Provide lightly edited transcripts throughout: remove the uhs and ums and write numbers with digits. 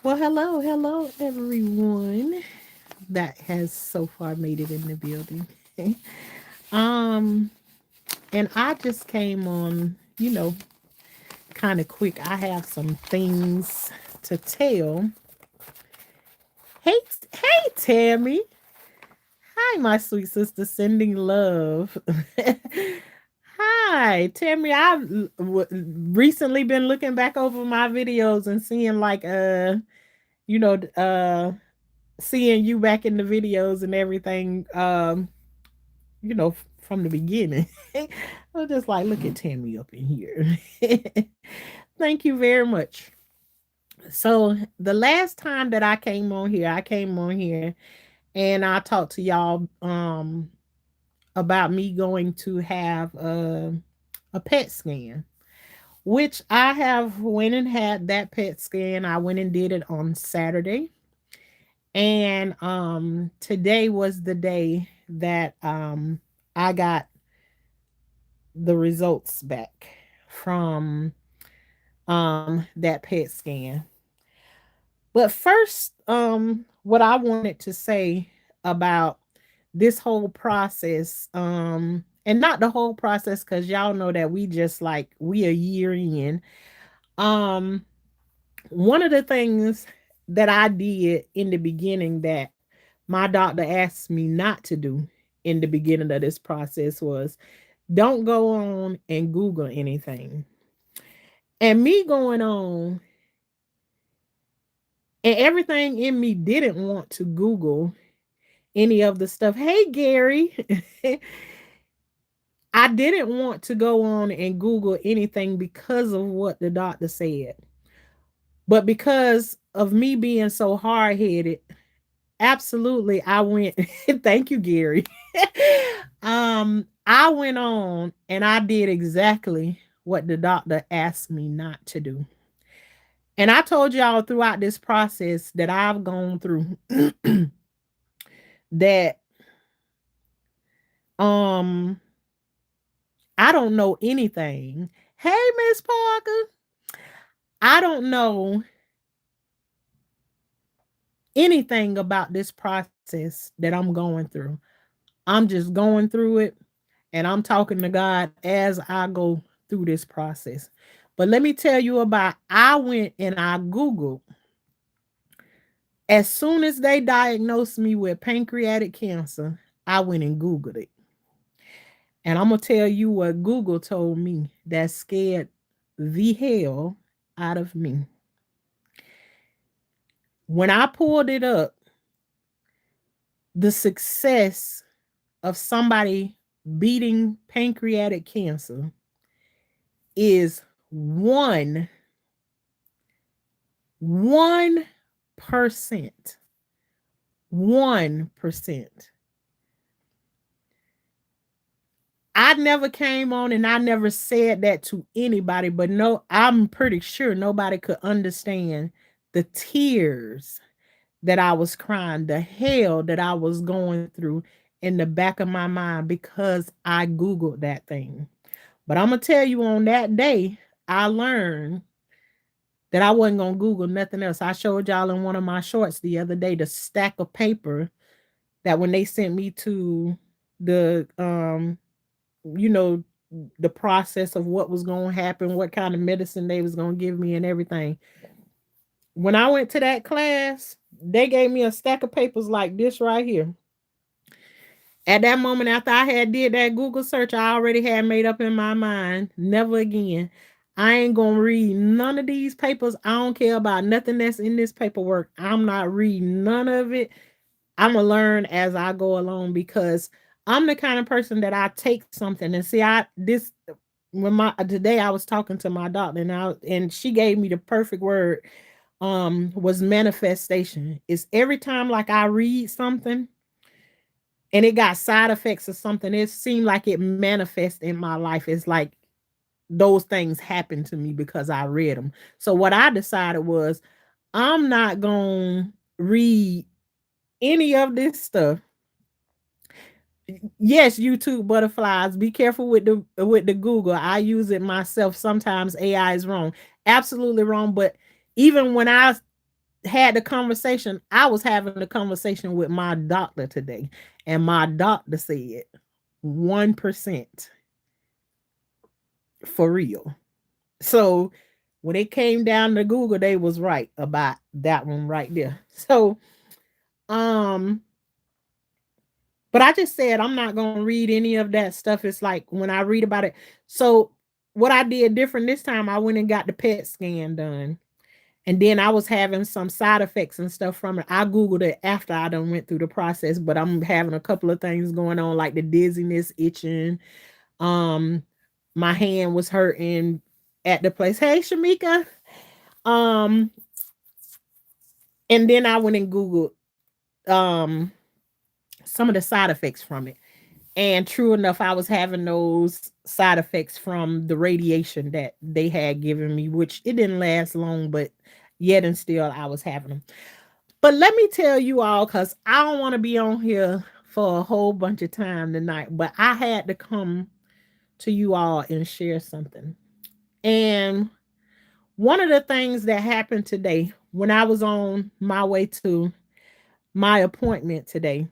Well, hello, everyone that has so far made it in the building. um, and I just came on, kind of quick. I have some things to tell. Hey, Tammy. Hi, my sweet sister, sending love. Hi, Tammy. Recently been looking back over my videos and seeing you know, uh, seeing you back in the videos and everything, from the beginning. I was just like, look at Tammy up in here. Thank you very much. So the last time that I came on here and I talked to y'all about me going to have a pet scan, which I have went and had that pet scan. I went and did it on Saturday. And today was the day that I got the results back from that pet scan. But first, what I wanted to say about this whole process, and not the whole process, because y'all know that we a year in. Um, One of the things that I did in the beginning that my doctor asked me not to do in the beginning of this process was don't go on and Google anything. And me going on and everything in me didn't want to Google any of the stuff. Hey, Gary. I didn't want to go on and Google anything because of what the doctor said. But because of me being so hard headed, absolutely I went. Thank you, Gary. I went on and I did exactly what the doctor asked me not to do. And I told y'all throughout this process that I've gone through that um I don't know anything. Hey, Miss Parker. I don't know anything about this process that I'm going through. I'm just going through it and I'm talking to God as I go through this process. But let me tell you about I went and I Googled as soon as they diagnosed me with pancreatic cancer, I went and Googled it. And I'm going to tell you what Google told me that scared the hell out of me. When I pulled it up, the success of somebody beating pancreatic cancer is 1%. 1%. I never came on and I never said that to anybody, but no, I'm pretty sure nobody could understand the tears that I was crying, the hell that I was going through in the back of my mind because I Googled that thing. But I'm going to tell you on that day, I learned that I wasn't going to Google nothing else. I showed y'all in one of my shorts the other day the stack of paper that when they sent me to the you know the process of what was going to happen, what kind of medicine they was going to give me and everything. When I went to that class, they gave me a stack of papers like this right here. At that moment after I had did that Google search, I already had made up in my mind, never again. I ain't going to read none of these papers. I don't care about nothing that's in this paperwork. I'm not reading none of it. I'm gonna learn as I go along because I'm the kind of person that I take something and see I this when my today I was talking to my doctor and she gave me the perfect word was manifestation. It's every time like I read something and it got side effects or something, it seemed like it manifests in my life. It's like those things happen to me because I read them. So what I decided was I'm not gonna read any of this stuff. Yes, YouTube butterflies. Be careful with the Google. I use it myself. Sometimes AI is wrong. Absolutely wrong. But even when I had the conversation. I was having a conversation with my doctor today, and my doctor said 1% for real. So when it came down to Google, they was right about that one right there. So um but I just said I'm not gonna read any of that stuff. It's like when I read about it. So what I did different this time, I went and got the PET scan done. And then I was having some side effects and stuff from it. I Googled it after I done went through the process, but I'm having a couple of things going on, like the dizziness, itching. Um, my hand was hurting at the place. Hey, Shamika. Um, and then I went and Googled um some of the side effects from it. And true enough, I was having those side effects from the radiation that they had given me, which it didn't last long, but yet and still I was having them. But let me tell you all, because I don't want to be on here for a whole bunch of time tonight, but I had to come to you all and share something. And one of the things that happened today when I was on my way to my appointment today,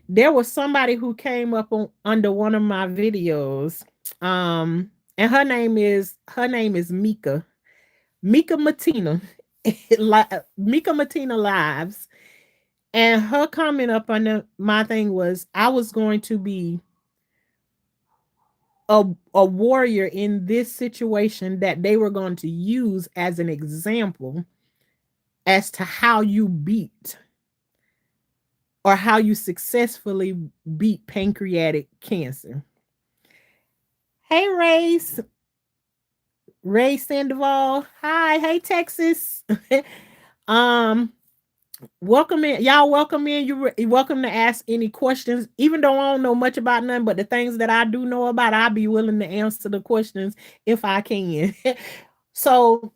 there was somebody who came up on under one of my videos. And her name is Mika. Mika Matina. Mika Matina Lives. And her comment up under my thing was I was going to be a warrior in this situation that they were going to use as an example as to how you beat or how you successfully beat pancreatic cancer. Hey, Ray Sandoval. Hi, hey Texas. um, welcome in, y'all. Welcome in. You're welcome to ask any questions, even though I don't know much about none. But the things that I do know about, I'll be willing to answer the questions if I can. So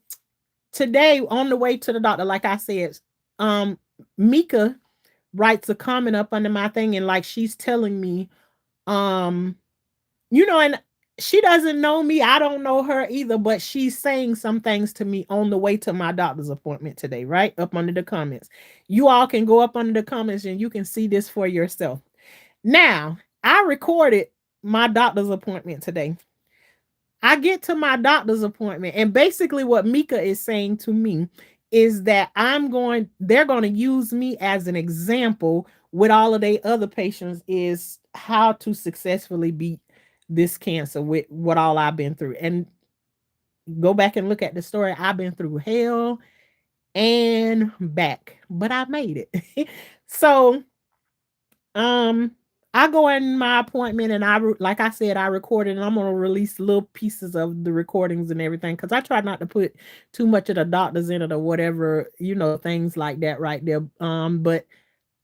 today, on the way to the doctor, like I said, um, Mika writes a comment up under my thing, and like she's telling me, um, and she doesn't know me. I don't know her either, but she's saying some things to me on the way to my doctor's appointment today, right? Up under the comments. You all can go up under the comments and you can see this for yourself. Now, I recorded my doctor's appointment today. I get to my doctor's appointment, and basically what Mika is saying to me is that they're going to use me as an example with all of their other patients is how to successfully beat this cancer with what all I've been through. And go back and look at the story. I've been through hell and back, but I made it. So, um, I go in my appointment and like I said, I recorded and I'm going to release little pieces of the recordings and everything. Cause I try not to put too much of the doctors in it or whatever, things like that right there. But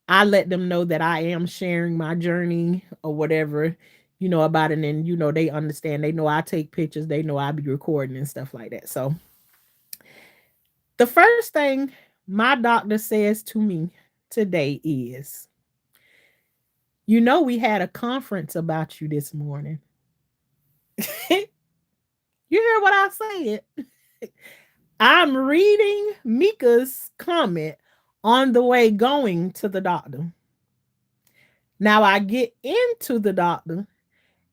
I let them know that I am sharing my journey or whatever, about it. And, they understand, they know I take pictures. They know I be recording and stuff like that. So the first thing my doctor says to me today is, we had a conference about you this morning. You hear what I said? I'm reading Mika's comment on the way going to the doctor. Now I get into the doctor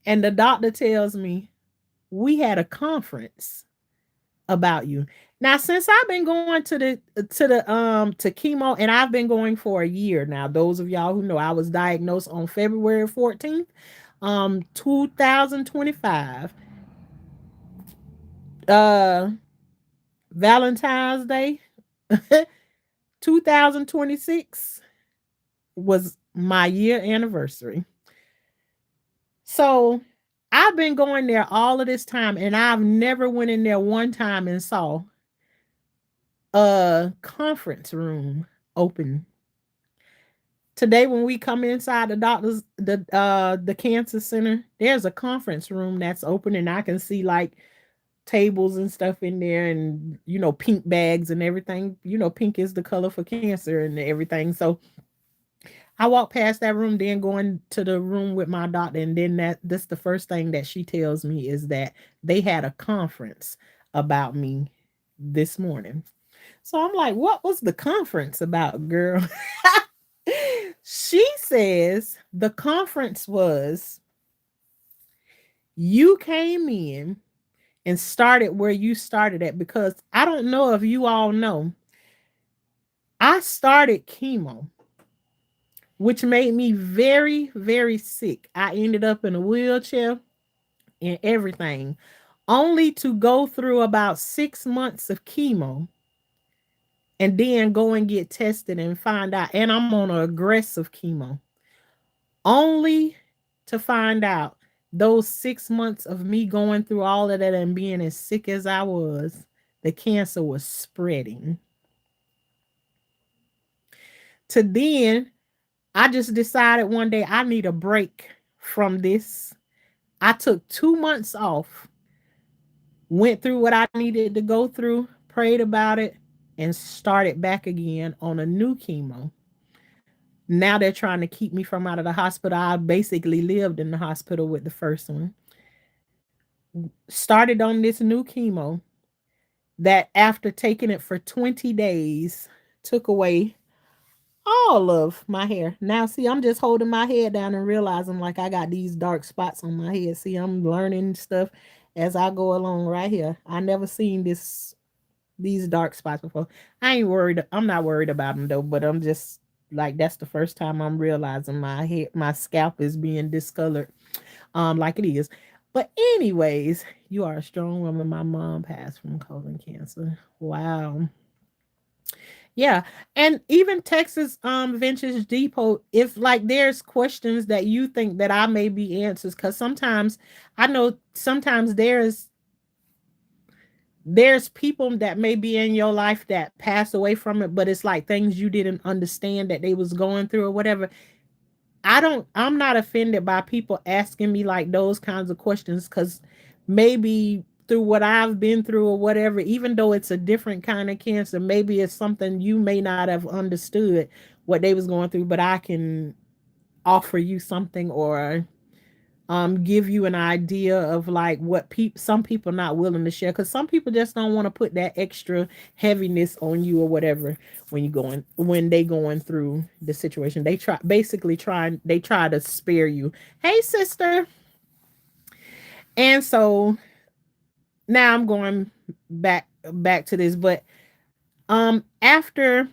and the doctor tells me we had a conference about you. Now, since I've been going to chemo, and I've been going for a year now. Those of y'all who know, I was diagnosed on February 14th, 2025. Uh Valentine's Day 2026 was my year anniversary. So I've been going there all of this time, and I've never went in there one time and saw a conference room open. Today, when we come inside the cancer center, there's a conference room that's open, and I can see like tables and stuff in there, and pink bags and everything. Pink is the color for cancer and everything. So I walk past that room, then going to the room with my doctor, and then that's the first thing that she tells me is that they had a conference about me this morning. So I'm like, what was the conference about, girl? She says the conference was you came in and started where you started at, because I don't know if you all know, I started chemo, which made me very, very sick. I ended up in a wheelchair and everything, only to go through about 6 months of chemo and then go and get tested and find out. And I'm on an aggressive chemo, only to find out those 6 months of me going through all of that and being as sick as I was, the cancer was spreading. To then, I just decided one day I need a break from this. I took 2 months off, went through what I needed to go through, prayed about it, and started back again on a new chemo. Now they're trying to keep me from out of the hospital. I basically lived in the hospital with the first one. Started on this new chemo that, after taking it for 20 days, took away all of my hair. Now, see, I'm just holding my head down and realizing like I got these dark spots on my head. See, I'm learning stuff as I go along right here. I never seen these dark spots before. I ain't worried. I'm not worried about them though, but I'm just like, that's the first time I'm realizing my hair, my scalp is being discolored, like it is. But anyways, you are a strong woman. My mom passed from colon cancer. Wow. Yeah. And even Texas Vintage Depot, if like there's questions that you think that I may be answers, because sometimes I know sometimes there's people that may be in your life that pass away from it, but it's like things you didn't understand that they was going through or whatever. I'm not offended by people asking me like those kinds of questions, because maybe through what I've been through or whatever, even though it's a different kind of cancer, maybe it's something you may not have understood what they was going through, but I can offer you something, or give you an idea of like what people some people not willing to share, because some people just don't want to put that extra heaviness on you or whatever when they going through the situation. They try to spare you. Hey sister. And so now I'm going back to this, but after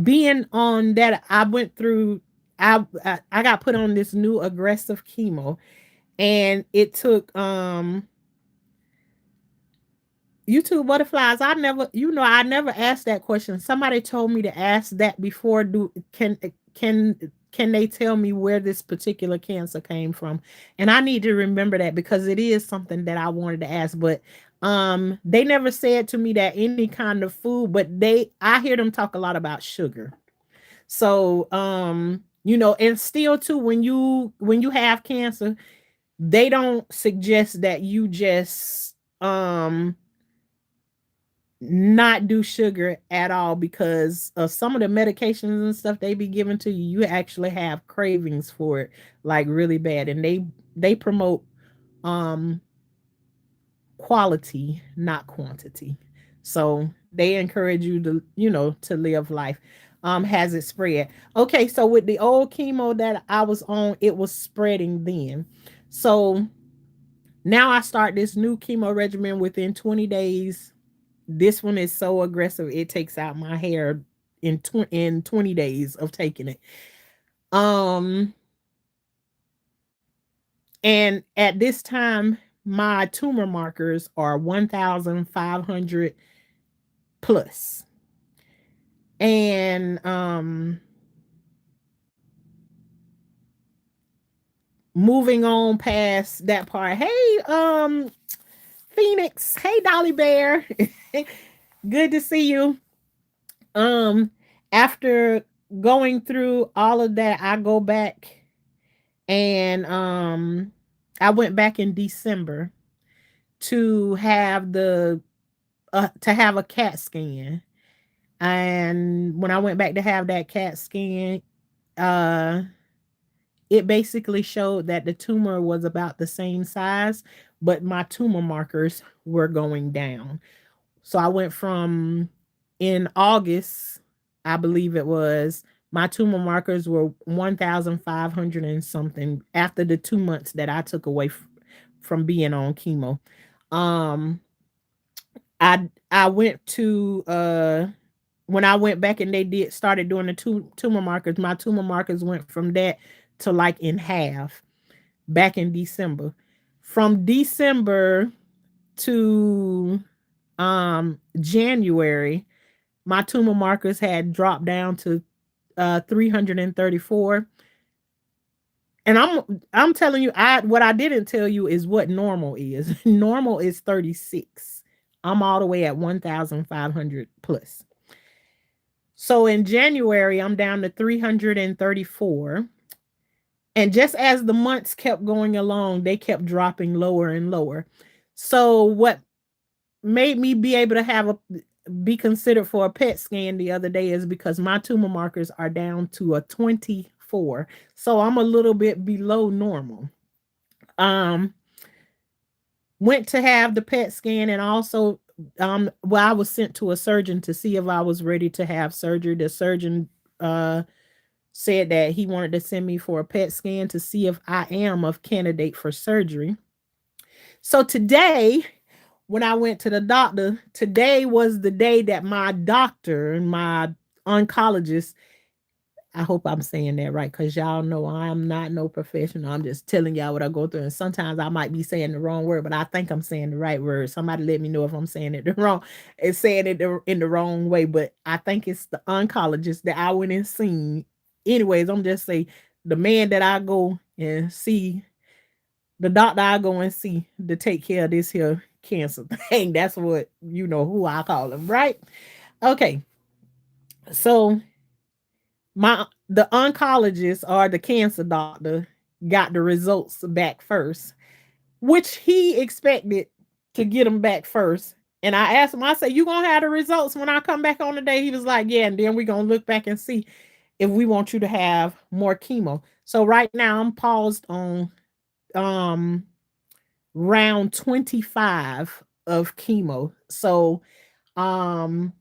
being on that, I went through, I got put on this new aggressive chemo, and it took YouTube butterflies. I never asked that question. Somebody told me to ask that before. Can they tell me where this particular cancer came from? And I need to remember that, because it is something that I wanted to ask. But they never said to me that any kind of food, but I hear them talk a lot about sugar. So and still too, when you have cancer, they don't suggest that you just not do sugar at all, because of some of the medications and stuff they be giving to you. You actually have cravings for it, like really bad, and they promote um quality, not quantity. So they encourage you to, to live life. Has it spread? Okay, so with the old chemo that I was on, it was spreading then. So now I start this new chemo regimen within 20 days. This one is so aggressive, it takes out my hair in 20 days of taking it. Um and at this time, my tumor markers are 1,500 plus. And moving on past that part. Hey, Phoenix. Hey, Dolly Bear. Good to see you. Um, After going through all of that, I go back, and I went back in December to have a CAT scan. And when I went back to have that CAT scan, uh it basically showed that the tumor was about the same size, but my tumor markers were going down. So I went from in August, I believe it was, my tumor markers were 1,500 and something after the 2 months that I took away from being on chemo. Um, I went to when I went back and they did started doing the tumor markers, my tumor markers went from that to like in half back in December. From December to January, my tumor markers had dropped down to 334. And I'm telling you, I what I didn't tell you is what normal is. Normal is 36. I'm all the way at 1,500 plus. So in January, I'm down to 334. And just as the months kept going along, they kept dropping lower and lower. So what made me be able to be considered for a PET scan the other day is because my tumor markers are down to a 24. So I'm a little bit below normal. Um Went to have the PET scan, and also well, I was sent to a surgeon to see if I was ready to have surgery. The surgeon said that he wanted to send me for a PET scan to see if I am a candidate for surgery. So today, when I went to the doctor, today was the day that my doctor and my oncologist, I hope I'm saying that right, because y'all know I'm not no professional. I'm just telling y'all what I go through. And sometimes I might be saying the wrong word, but I think I'm saying the right word. Somebody let me know if I'm saying it the wrong, it's saying it in the wrong way. But I think it's the oncologist that I went and seen. Anyways, I'm just saying the man that I go and see, the doctor I go and see to take care of this here cancer thing. That's what who I call him, right? Okay. So the oncologist or the cancer doctor got the results back first, which he expected to get them back first. And I asked him, I said, "You gonna have the results when I come back on the day?" He was like, "Yeah, and then we're gonna look back and see if we want you to have more chemo." So right now I'm paused on um round 25 of chemo. So um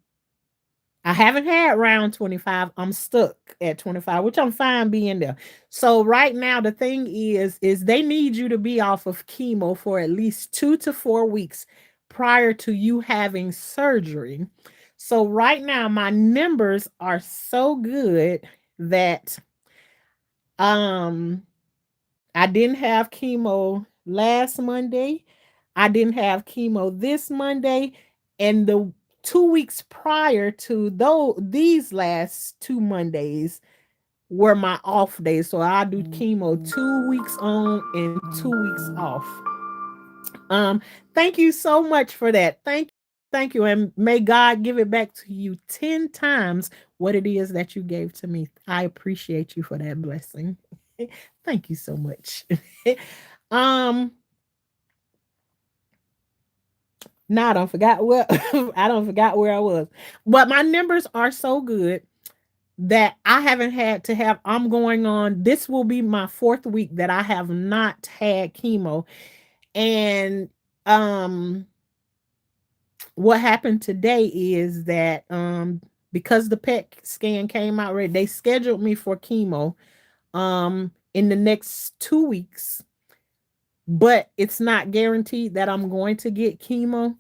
I haven't had round 25. I'm stuck at 25, which I'm fine being there. So right now the thing is they need you to be off of chemo for at least 2 to 4 weeks prior to you having surgery. So right now my numbers are so good that um I didn't have chemo last Monday. I didn't have chemo this Monday. And the 2 weeks prior to these last two Mondays were my off days. So I do chemo 2 weeks on and 2 weeks off. Um, Thank you so much for that. Thank you. And may God give it back to you 10 times what it is that you gave to me. I appreciate you for that blessing. Thank you so much. um, Now I don't forgot where I don't forgot where I was. But my numbers are so good that I haven't had to have I'm going on, this will be my fourth week that I have not had chemo. And um what happened today is that because the PET scan came out ready, they scheduled me for chemo in the next 2 weeks, but it's not guaranteed that I'm going to get chemo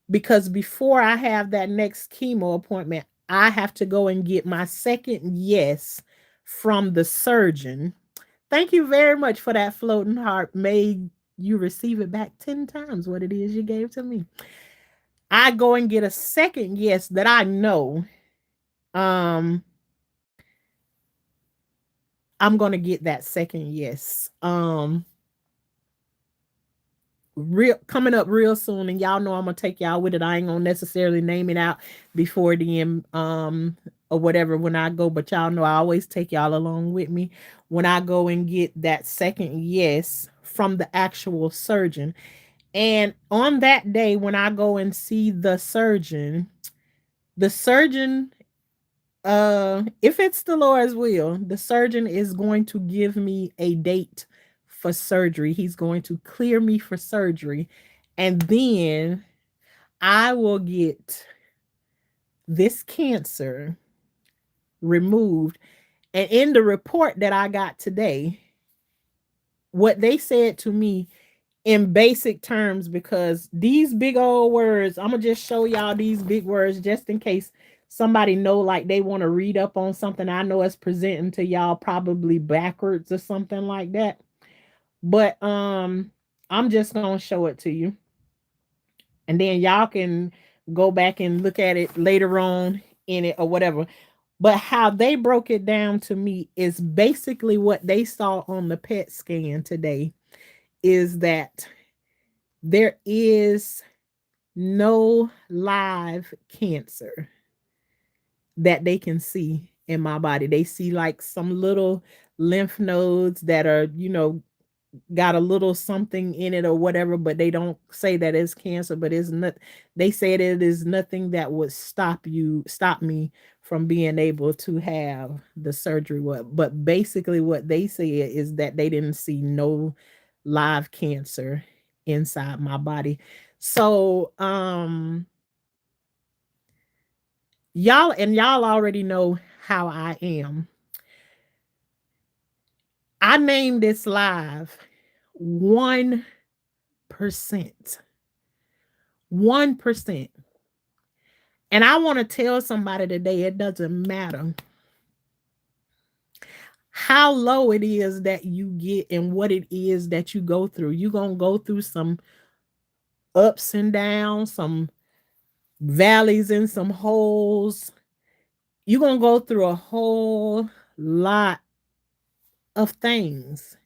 because before I have that next chemo appointment, I have to go and get my second yes from the surgeon. Thank you very much for that floating heart. May you receive it back 10 times what it is you gave to me. I go and get a second yes that I know um I'm going to get that second yes. Real coming up real soon, and y'all know I'm gonna take y'all with it. I ain't gonna necessarily name it out before the end or whatever when I go, but y'all know I always take y'all along with me when I go and get that second yes from the actual surgeon. And on that day when I go and see the surgeon, if it's the Lord's will, the surgeon is going to give me a date for surgery. He's going to clear me for surgery. And then I will get this cancer removed. And in the report that I got today, what they said to me in basic terms, because these big old words, I'm gonna just show y'all these big words just in case somebody know, like they want to read up on something I know it's presenting to y'all probably backwards or something like that. But I'm just gonna show it to you, and then y'all can go back and look at it later on in it or whatever. But how they broke it down to me is basically what they saw on the PET scan today, is that there is no live cancer that they can see in my body. They see like some little lymph nodes that are, got a little something in it or whatever, but they don't say that it's cancer, but it's not. They said it is nothing that would stop me from being able to have the surgery. But basically what they said is that they didn't see no live cancer inside my body. So y'all already know how I am. I named this live 1%. 1%. And I want to tell somebody today, it doesn't matter how low it is that you get and what it is that you go through. You're going to go through some ups and downs, some valleys and some holes. You're going to go through a whole lot of things.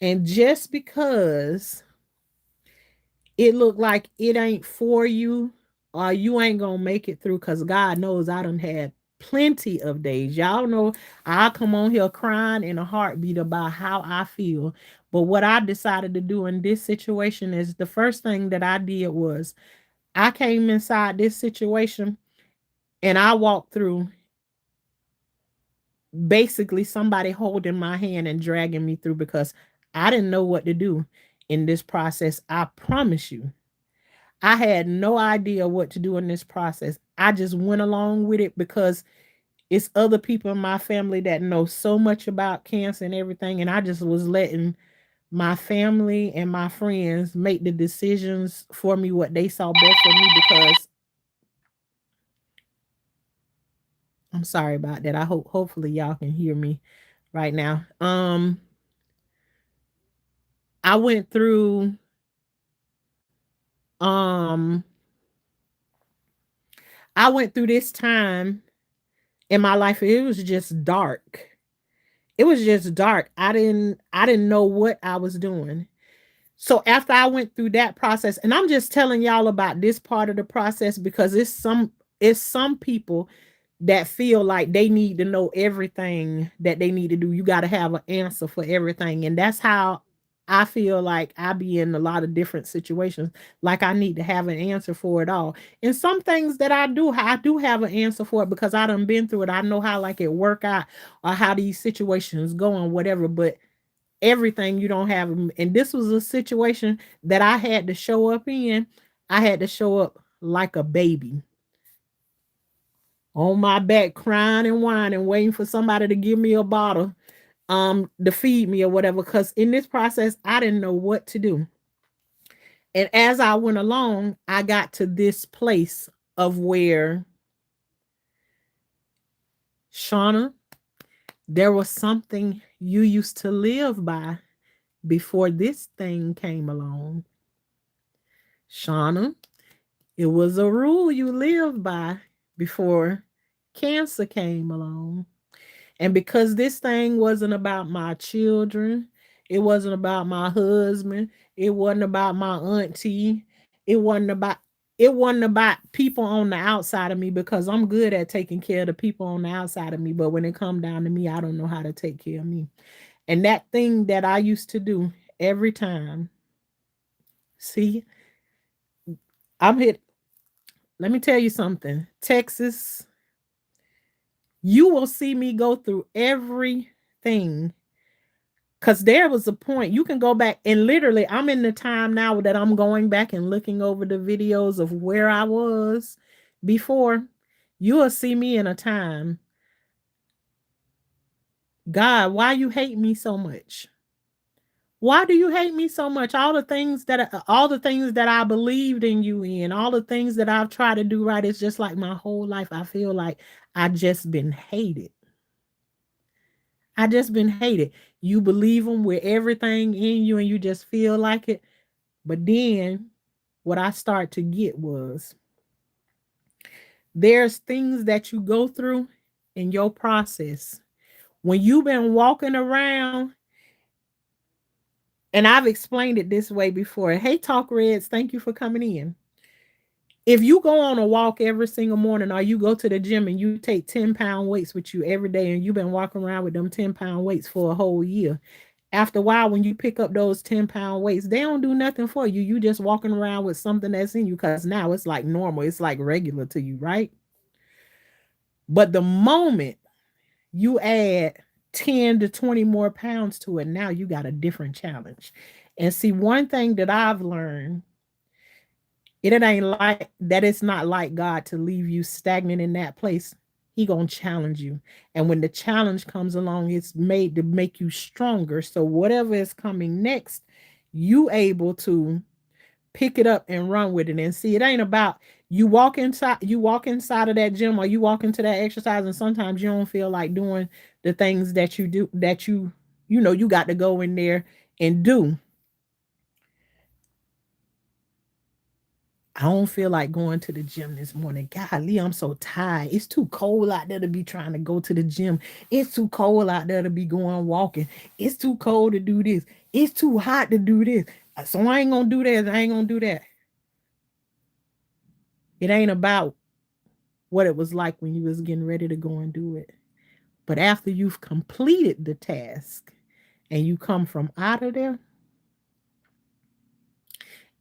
And just because it look like it ain't for you, or you ain't gonna make it through, because God knows I done had plenty of days. Y'all know I come on here crying in a heartbeat about how I feel. But what I decided to do in this situation is, the first thing that I did was I came inside this situation and I walked through basically somebody holding my hand and dragging me through, because I didn't know what to do in this process. I promise you. I had no idea what to do in this process. I just went along with it because it's other people in my family that know so much about cancer and everything. And I just was letting my family and my friends make the decisions for me, what they saw best for me, because I'm sorry about that. I hopefully y'all can hear me right now. I went through um I went through this time in my life. It was just dark. It was just dark. I didn't know what I was doing. So after I went through that process, and I'm just telling y'all about this part of the process because it's some people that feel like they need to know everything that they need to do. You got to have an answer for everything. And that's how I feel like I be in a lot of different situations. Like I need to have an answer for it all. And some things that I do have an answer for it because I done been through it. I know how like it work out or how these situations go and whatever. But everything you don't have. And this was a situation that I had to show up in. I had to show up like a baby on my back, crying and whining, waiting for somebody to give me a bottle to feed me or whatever. Because in this process, I didn't know what to do. And as I went along, I got to this place of where, Shauna, there was something you used to live by before this thing came along. Shauna, it was a rule you lived by before cancer came along. And because this thing wasn't about my children, it wasn't about my husband, it wasn't about my auntie, it wasn't about people on the outside of me, because I'm good at taking care of the people on the outside of me, but when it come down to me, I don't know how to take care of me. And that thing that I used to do every time, see, I'm hit. Let me tell you something. Texas, you will see me go through everything Cause there was a point you can go back and literally I'm in the time now that I'm going back and looking over the videos of where I was before. You'll see me in a time. God, why you hate me so much? Why do you hate me so much? All the things that I believed in you in, all the things that I've tried to do right, it's just like my whole life I feel like I just been hated. I just been hated. You believe them with everything in you and you just feel like it. But then what I start to get was there's things that you go through in your process. When you've been walking around, and I've explained it this way before. Hey, Talk Reds, thank you for coming in. If you go on a walk every single morning or you go to the gym and you take 10-pound weights with you every day and you've been walking around with them 10-pound weights for a whole year, after a while, when you pick up those 10-pound weights, they don't do nothing for you. You just walking around with something that's in you because now it's like normal. It's like regular to you, right? But the moment you add 10 to 20 more pounds to it, now you got a different challenge. And see, one thing that I've learned, it ain't like that, it's not like God to leave you stagnant in that place. He gonna challenge you. And when the challenge comes along, it's made to make you stronger. So whatever is coming next, you able to pick it up and run with it. And see, it ain't about you walk inside of that gym or you walk into that exercise and sometimes you don't feel like doing the things that you do that you know you got to go in there and do. I don't feel like going to the gym this morning. Golly, I'm so tired. It's too cold out there to be trying to go to the gym. It's too cold out there to be going walking. It's too cold to do this. It's too hot to do this. So I ain't gonna do that. I ain't gonna do that. It ain't about what it was like when you was getting ready to go and do it. But after you've completed the task and you come from out of there,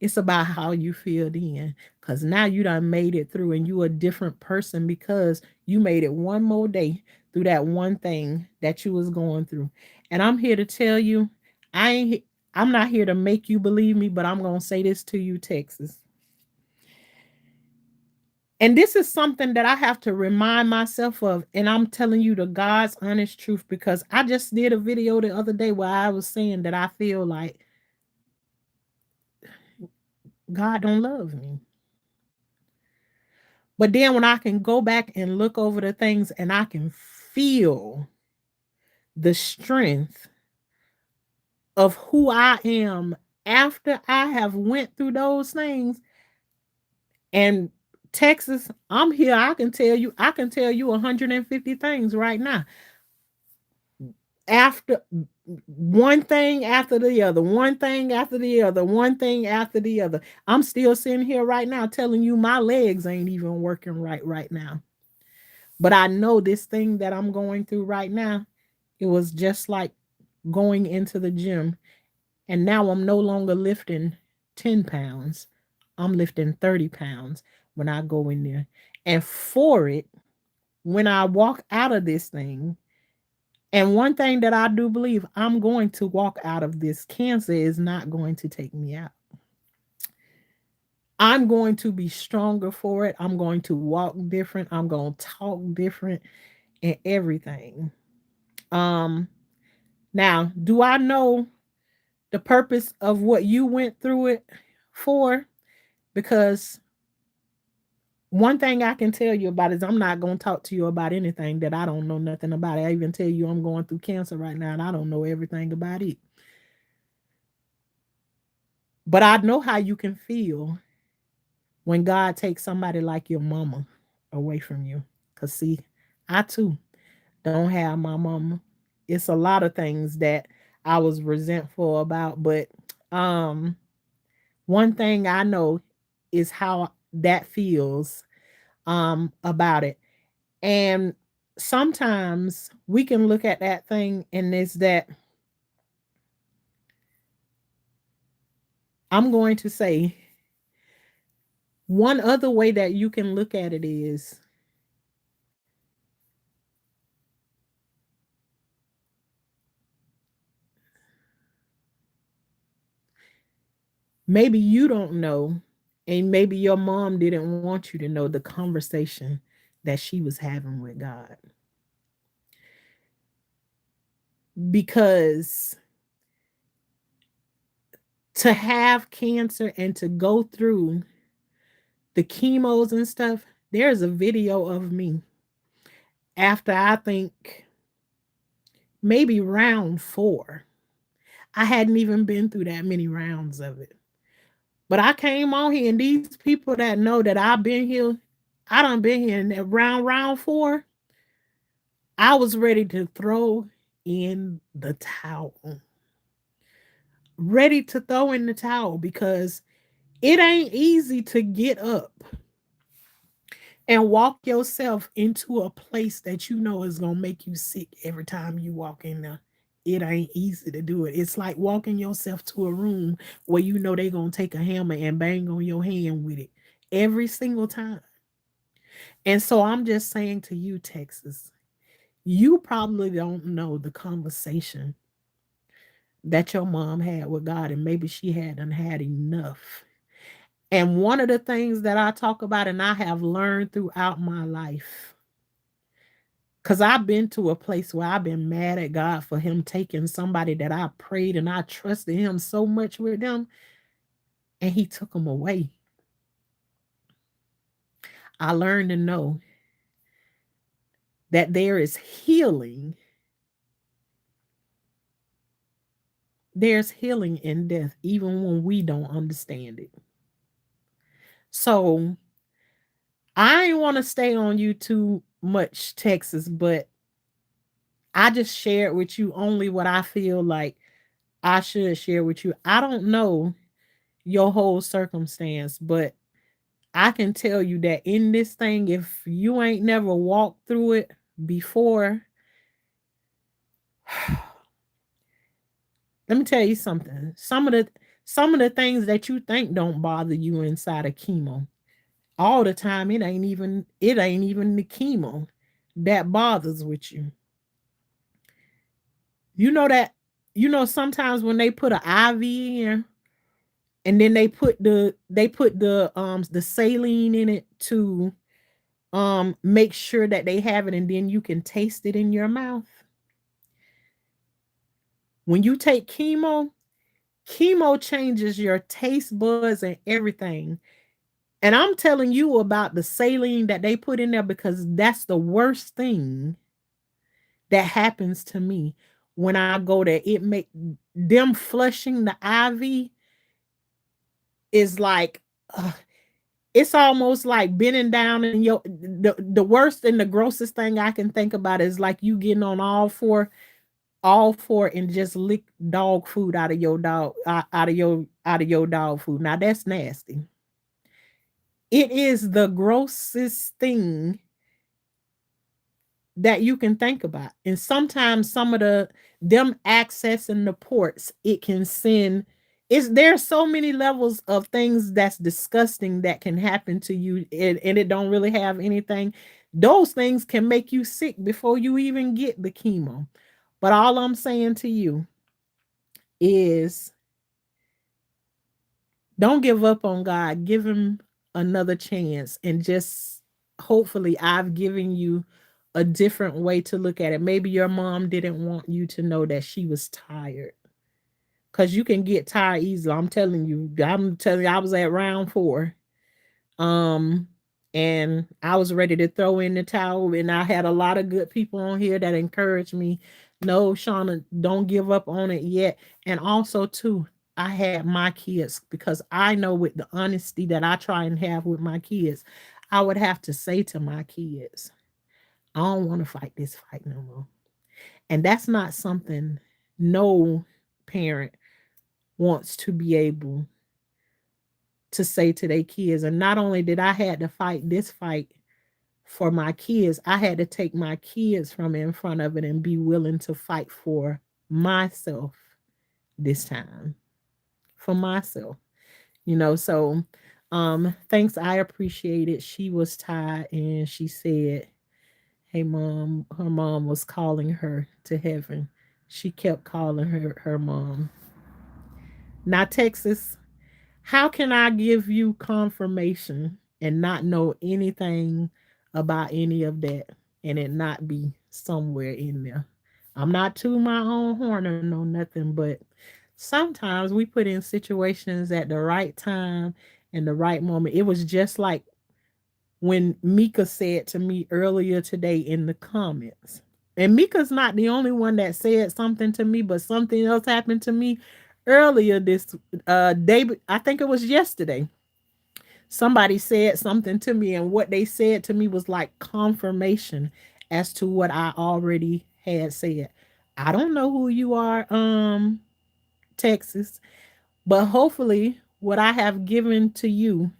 it's about how you feel then. Because now you done made it through and you a different person because you made it one more day through that one thing that you was going through. And I'm here to tell you, I ain't I'm not here to make you believe me, but I'm gonna say this to you, Texas. And this is something that I have to remind myself of. And I'm telling you the God's honest truth because I just did a video the other day where I was saying that I feel like God don't love me. But then when I can go back and look over the things and I can feel the strength of who I am after I have went through those things, and Texas, I'm here. I can tell you 150 things right now. After one thing after the other, one thing after the other, one thing after the other. I'm still sitting here right now telling you my legs ain't even working right now. But I know this thing that I'm going through right now, it was just like going into the gym. And now I'm no longer lifting 10 pounds. I'm lifting 30 pounds when I go in there. And for it, when I walk out of this thing, and one thing that I do believe, I'm going to walk out of this. Cancer is not going to take me out. I'm going to be stronger for it. I'm going to walk different. I'm going to talk different and everything. Um Now, do I know the purpose of what you went through it for? Because one thing I can tell you about is I'm not going to talk to you about anything that I don't know nothing about. I even tell you I'm going through cancer right now and I don't know everything about it. But I know how you can feel when God takes somebody like your mama away from you. Because, see, I too don't have my mama. It's a lot of things that I was resentful about. But um, one thing I know is how that feels about it. And sometimes we can look at that thing and it's that I'm going to say one other way that you can look at it is Maybe you don't know, and maybe your mom didn't want you to know the conversation that she was having with God. Because to have cancer and to go through the chemos and stuff, there's a video of me after I think maybe round 4. I hadn't even been through that many rounds of it. But I came on here, and these people that know that I've been here, I done been here, and around round 4, I was ready to throw in the towel. Ready to throw in the towel because it ain't easy to get up and walk yourself into a place that you know is going to make you sick every time you walk in there. It ain't easy to do it. It's like walking yourself to a room where you know they're going to take a hammer and bang on your hand with it every single time. And so I'm just saying to you, Texas, you probably don't know the conversation that your mom had with God, and maybe she hadn't had enough. And one of the things that I talk about and I have learned throughout my life, because I've been to a place where I've been mad at God for Him taking somebody that I prayed and I trusted Him so much with them, and He took them away. I learned to know that there is healing. There's healing in death, even when we don't understand it. So I ain't want to stay on you too much, Texas, but I just shared with you only what I feel like I should share with you. I don't know your whole circumstance, but I can tell you that in this thing, if you ain't never walked through it before, let me tell you something. Some of the things that you think don't bother you inside of chemo, all the time it ain't even the chemo that bothers with you. You know that sometimes when they put an IV in and then they put the saline in it to make sure that they have it and then you can taste it in your mouth. When you take chemo changes your taste buds and everything. And I'm telling you about the saline that they put in there because that's the worst thing that happens to me when I go there. It make them flushing the IV is like it's almost like bending down in the worst and the grossest thing I can think about is like you getting on all four and just lick dog food out of your dog out of your dog food. Now that's nasty. It is the grossest thing that you can think about. And sometimes some of them accessing the ports, it can send it's there's so many levels of things that's disgusting that can happen to you and it don't really have anything. Those things can make you sick before you even get the chemo. But all I'm saying to you is don't give up on God. Give him another chance and just hopefully I've given you a different way to look at it. Maybe your mom didn't want you to know that she was tired. Cause you can get tired easily. I'm telling you, I was at round 4. Um, and I was ready to throw in the towel. And I had a lot of good people on here that encouraged me. No, Shauna, don't give up on it yet. And also, too, I had my kids because I know with the honesty that I try and have with my kids, I would have to say to my kids, I don't want to fight this fight no more. And that's not something no parent wants to be able to say to their kids. And not only did I had to fight this fight for my kids, I had to take my kids from in front of it and be willing to fight for myself this time. For myself. So thanks. I appreciate it. She was tired and she said, hey mom, her mom was calling her to heaven. She kept calling her mom. Now, Texas, How can I give you confirmation and not know anything about any of that and it not be somewhere in there? I'm not to my own horn or no nothing, but sometimes we put in situations at the right time and the right moment. It was just like when Mika said to me earlier today in the comments. And Mika's not the only one that said something to me, but something else happened to me earlier this day. I think it was yesterday. Somebody said something to me, and what they said to me was like confirmation as to what I already had said. I don't know who you are, Texas, but hopefully what I have given to you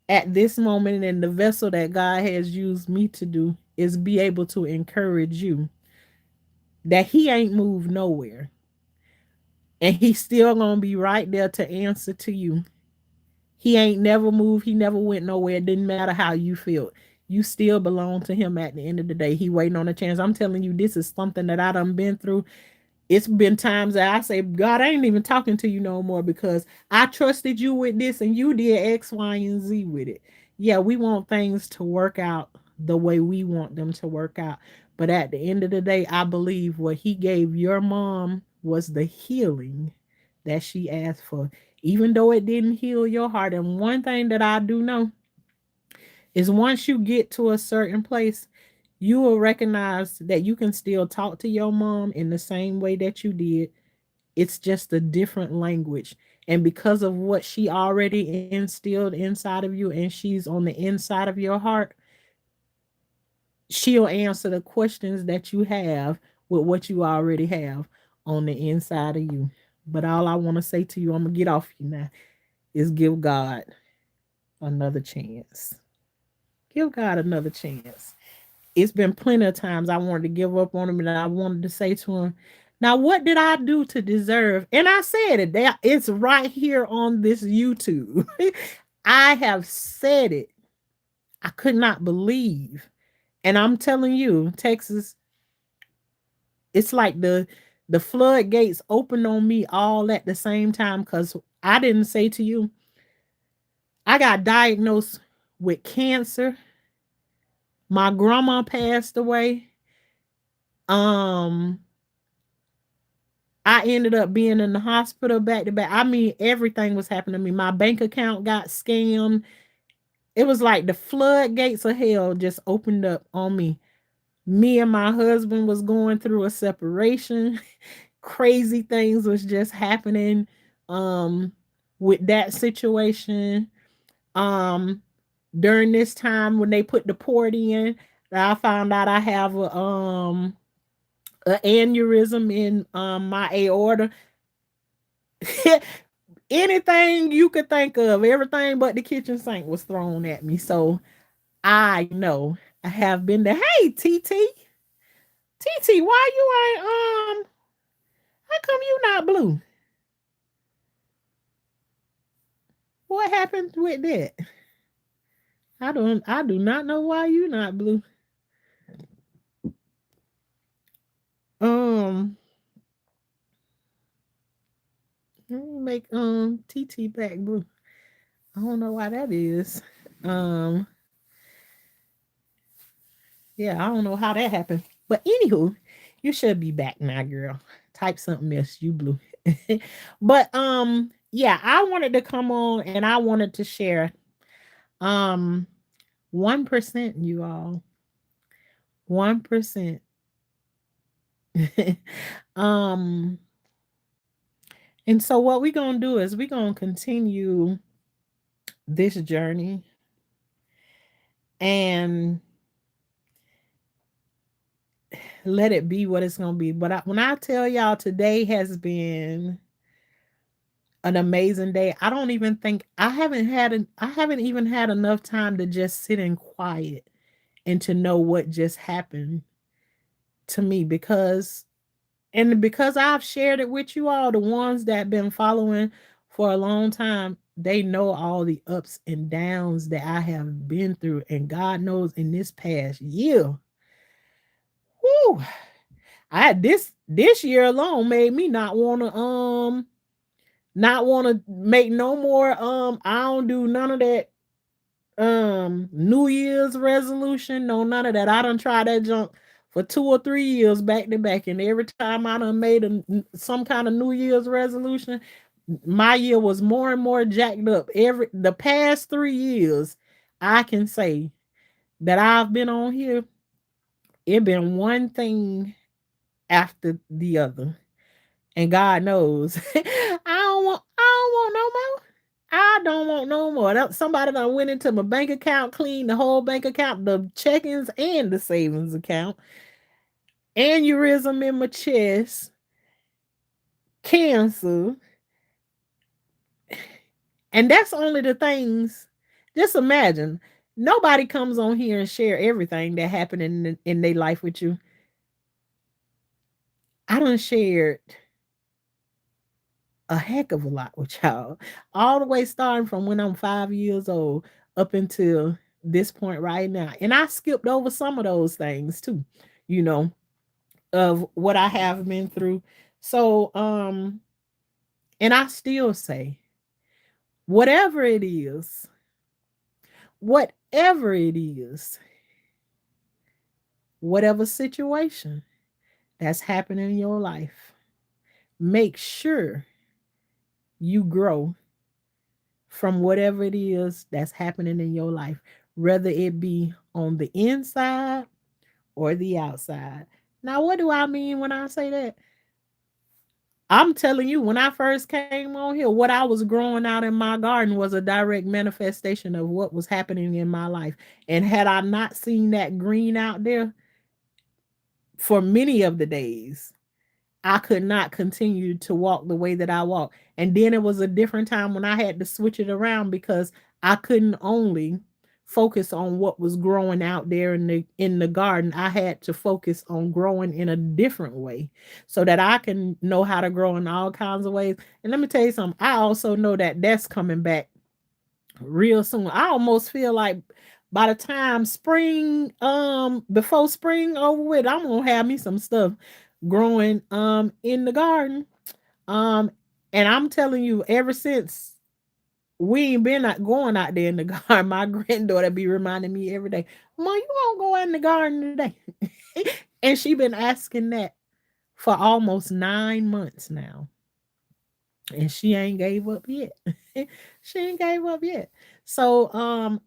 at this moment and the vessel that God has used me to do is be able to encourage you that He ain't moved nowhere and He's still gonna be right there to answer to you. He ain't never moved, He never went nowhere. It didn't matter how you feel. You still belong to Him at the end of the day. He waiting on a chance. I'm telling you, this is something that I done been through. It's been times that I say, God, I ain't even talking to you no more because I trusted you with this and you did X, Y, and Z with it. Yeah, we want things to work out the way we want them to work out. But at the end of the day, I believe what He gave your mom was the healing that she asked for, even though it didn't heal your heart. And one thing that I do know is once you get to a certain place, you will recognize that you can still talk to your mom in the same way that you did. It's just a different language. And because of what she already instilled inside of you and she's on the inside of your heart, she'll answer the questions that you have with what you already have on the inside of you. But all I want to say to you, I'm going to get off you now, is give God another chance. Give God another chance. It's been plenty of times I wanted to give up on him and I wanted to say to him, now what did I do to deserve? And I said it. It's right here on this YouTube. I have said it. I could not believe. And I'm telling you, Texas, it's like the floodgates opened on me all at the same time because I didn't say to you, I got diagnosed with cancer. My grandma passed away. Um, I ended up being in the hospital back to back. I mean, everything was happening to me. My bank account got scammed. It was like the floodgates of hell just opened up on me. Me and my husband was going through a separation. Crazy things was just happening with that situation. Um During this time when they put the port in, I found out I have a aneurysm in my aorta. Anything you could think of, everything but the kitchen sink was thrown at me. So I know I have been there. Hey, TT, why you ain't how come you not blue? What happened with that? I do not know why you not blue. Um Let me make TT back blue. I don't know why that is. Um Yeah, I don't know how that happened. But anywho, you should be back now, girl. Type something else, you blue. But yeah, I wanted to come on and I wanted to share 1%, you all. 1%. um and so what we're gonna do is we're gonna continue this journey and let it be what it's gonna be. But when I tell y'all today has been an amazing day, I don't even think I haven't even had enough time to just sit in quiet and to know what just happened to me because I've shared it with you all, the ones that been following for a long time, they know all the ups and downs that I have been through. And God knows in this past year, whoo, I had this year alone made me not want to Not want to make no more I don't do none of that New Year's resolution, no none of that. I done tried that junk for 2 or 3 years back to back, and every time I done made some kind of New Year's resolution, my year was more and more jacked up. Every the past 3 years, I can say that I've been on here, it been one thing after the other. And God knows, I don't want no more. I don't want no more. Somebody done went into my bank account, cleaned the whole bank account, the checkings and the savings account, aneurysm in my chest, cancer, and that's only the things. Just imagine, nobody comes on here and share everything that happened in their life with you. I done shared a heck of a lot with y'all, all the way starting from when I'm 5 years old up until this point right now. And I skipped over some of those things too, you know, of what I have been through. So, and I still say, whatever it is, whatever it is, whatever situation that's happening in your life, make sure you grow from whatever it is that's happening in your life, whether it be on the inside or the outside. Now, what do I mean when I say that? I'm telling you, when I first came on here, what I was growing out in my garden was a direct manifestation of what was happening in my life. And had I not seen that green out there for many of the days, I could not continue to walk the way that I walk. And then it was a different time when I had to switch it around because I couldn't only focus on what was growing out there in the garden. I had to focus on growing in a different way so that I can know how to grow in all kinds of ways. And let me tell you something, I also know that that's coming back real soon. I almost feel like by the time spring, before spring over with, I'm gonna have me some stuff growing in the garden. Um, and I'm telling you, ever since we ain't been out going out there in the garden, my granddaughter be reminding me every day, Mom, you won't go out in the garden today. And she been asking that for almost 9 months now. And she ain't gave up yet. She ain't gave up yet. So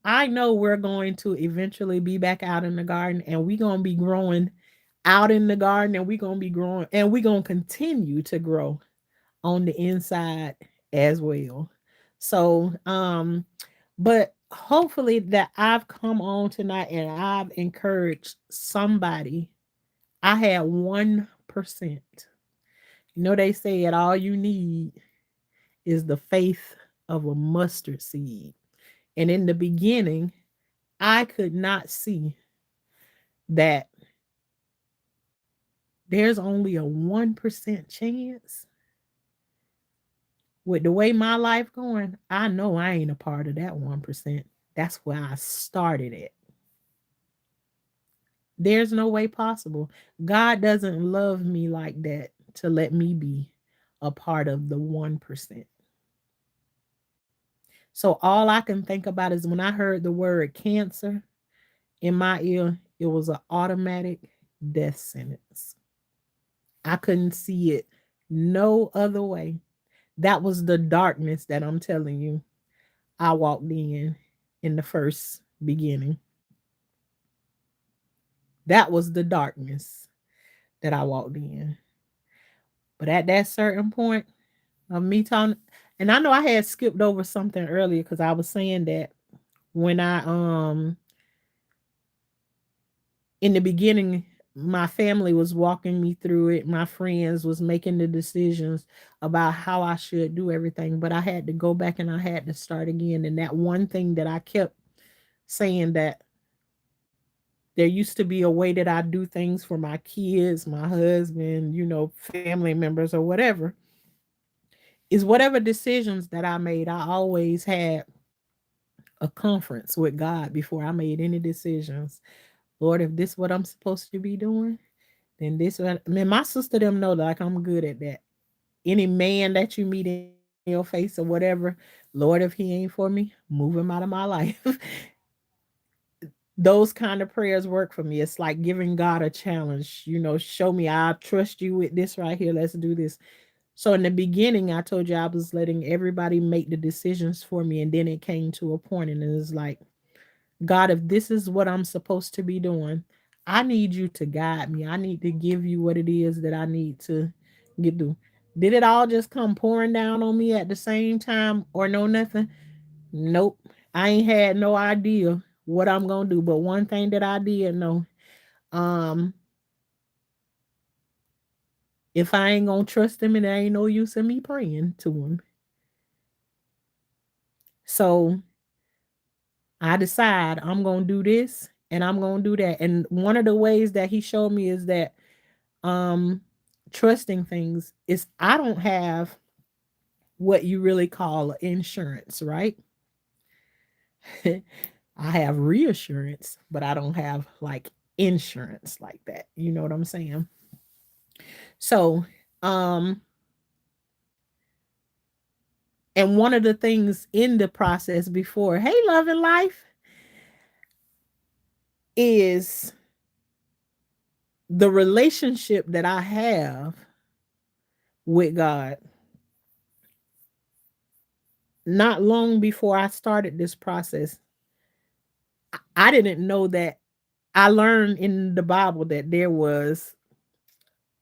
I know we're going to eventually be back out in the garden, and we're gonna be growing out in the garden, and we're gonna be growing, and we're gonna continue to grow on the inside as well. So but hopefully that I've come on tonight and I've encouraged somebody. I had 1%. You know, they said all you need is the faith of a mustard seed. And in the beginning, I could not see that there's only a 1% chance. With the way my life going, I know I ain't a part of that 1%. That's where I started at. There's no way possible. God doesn't love me like that to let me be a part of the 1%. So all I can think about is when I heard the word cancer in my ear, it was an automatic death sentence. I couldn't see it no other way. That was the darkness that I'm telling you I walked in the first beginning. That was the darkness that I walked in. But at that certain point of me talking, and I know I had skipped over something earlier because I was saying that when I in the beginning my family was walking me through it, my friends was making the decisions about how I should do everything, but I had to go back and I had to start again. And that one thing that I kept saying, that there used to be a way that I do things for my kids, my husband, family members or whatever, is whatever decisions that I made, I always had a conference with God before I made any decisions. Lord, if this is what I'm supposed to be doing, then this, man, my sister them know like I'm good at that. Any man that you meet in your life, your face or whatever. Lord, if he ain't for me, move him out of my life. Those kind of prayers work for me. It's like giving God a challenge. Show me I trust you with this right here. Let's do this. So in the beginning, I told you I was letting everybody make the decisions for me, and then it came to a point, and it was like, God, if this is what I'm supposed to be doing, I need you to guide me. I need to give you what it is that I need to get through. Did it all just come pouring down on me at the same time or no nothing? Nope. I ain't had no idea what I'm gonna do. But one thing that I did know, um, if I ain't gonna trust him, and there ain't no use in me praying to him. So I decide I'm gonna do this and I'm gonna do that. And one of the ways that he showed me is that um trusting things is I don't have what you really call insurance, right? I have reassurance, but I don't have like insurance like that. You know what I'm saying? So, um, and one of the things in the process before, hey, love and life, is the relationship that I have with God. Not long before I started this process, I didn't know that I learned in the Bible that there was